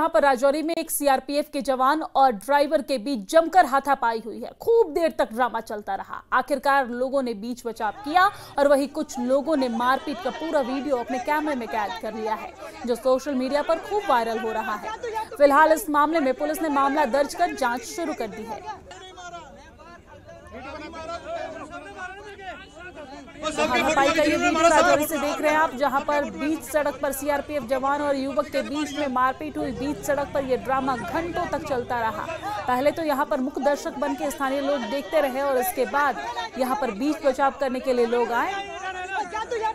जहां पर राजौरी में एक सीआरपीएफ के जवान और ड्राइवर के बीच जमकर हाथापाई हुई है। खूब देर तक ड्रामा चलता रहा। आखिरकार लोगों ने बीच बचाव किया और वहीं कुछ लोगों ने मारपीट का पूरा वीडियो अपने कैमरे में कैद कर लिया है, जो सोशल मीडिया पर खूब वायरल हो रहा है। फिलहाल इस मामले में पुलिस ने मामला दर्ज कर जांच शुरू कर दी है। हाथापाई का ये वीडियो राजौरी से देख रहे हैं आप, जहां पर बीच सड़क पर सीआरपीएफ जवान और युवक के बीच में मारपीट हुई। बीच सड़क पर यह ड्रामा घंटों तक चलता रहा। पहले तो यहां पर मुख्य दर्शक बन के स्थानीय लोग देखते रहे और इसके बाद यहां पर बीच बचाव करने के लिए लोग आए। यार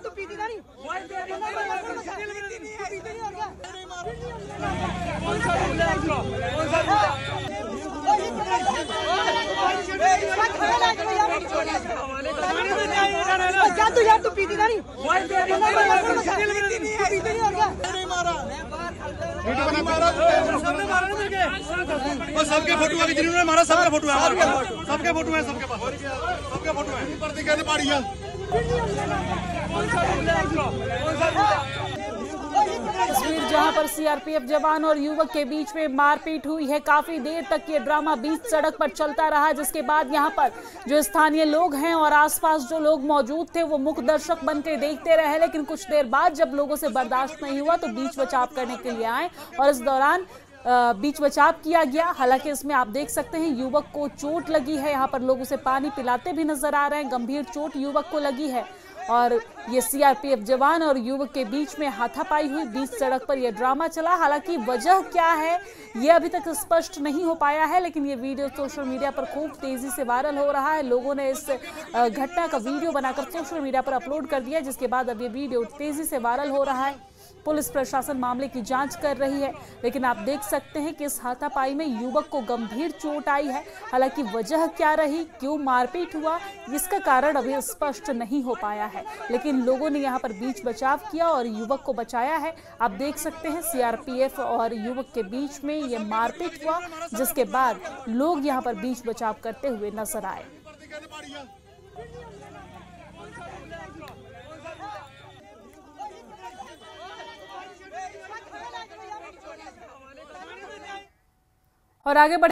तू पीती नहीं सबके फोटो अभी जिन्होंने मारा सबके फोटो है, सबके फोटो है, सबके पास सबके फोटो है। तस्वीर जहां पर सीआरपीएफ जवान और युवक के बीच में मारपीट हुई है। काफी देर तक ये ड्रामा बीच सड़क पर चलता रहा, जिसके बाद यहां पर जो स्थानीय लोग हैं और आसपास जो लोग मौजूद थे वो मुख्य दर्शक बनकर देखते रहे। लेकिन कुछ देर बाद जब लोगों से बर्दाश्त नहीं हुआ तो बीच बचाव करने के लिए आए और इस दौरान बीच बचाव किया गया। हालांकि इसमें आप देख सकते हैं युवक को चोट लगी है। यहाँ पर लोग उसे पानी पिलाते भी नजर आ रहे हैं। गंभीर चोट युवक को लगी है और ये सीआरपीएफ जवान और युवक के बीच में हाथापाई हुई। बीच सड़क पर यह ड्रामा चला। हालांकि वजह क्या है ये अभी तक स्पष्ट नहीं हो पाया है, लेकिन ये वीडियो सोशल मीडिया पर खूब तेजी से वायरल हो रहा है। लोगों ने इस घटना का वीडियो बनाकर सोशल मीडिया पर अपलोड कर दिया, जिसके बाद अब ये वीडियो तेजी से वायरल हो रहा है। पुलिस प्रशासन मामले की जांच कर रही है, लेकिन आप देख सकते हैं कि इस हाथापाई में युवक को गंभीर चोट आई है। हालांकि वजह क्या रही, क्यों मारपीट हुआ, इसका कारण अभी स्पष्ट नहीं हो पाया है, लेकिन लोगों ने यहां पर बीच बचाव किया और युवक को बचाया है। आप देख सकते हैं सीआरपीएफ और युवक के बीच में यह मारपीट हुआ, जिसके बाद लोग यहां पर बीच बचाव करते हुए नजर आए। और आगे बढ़े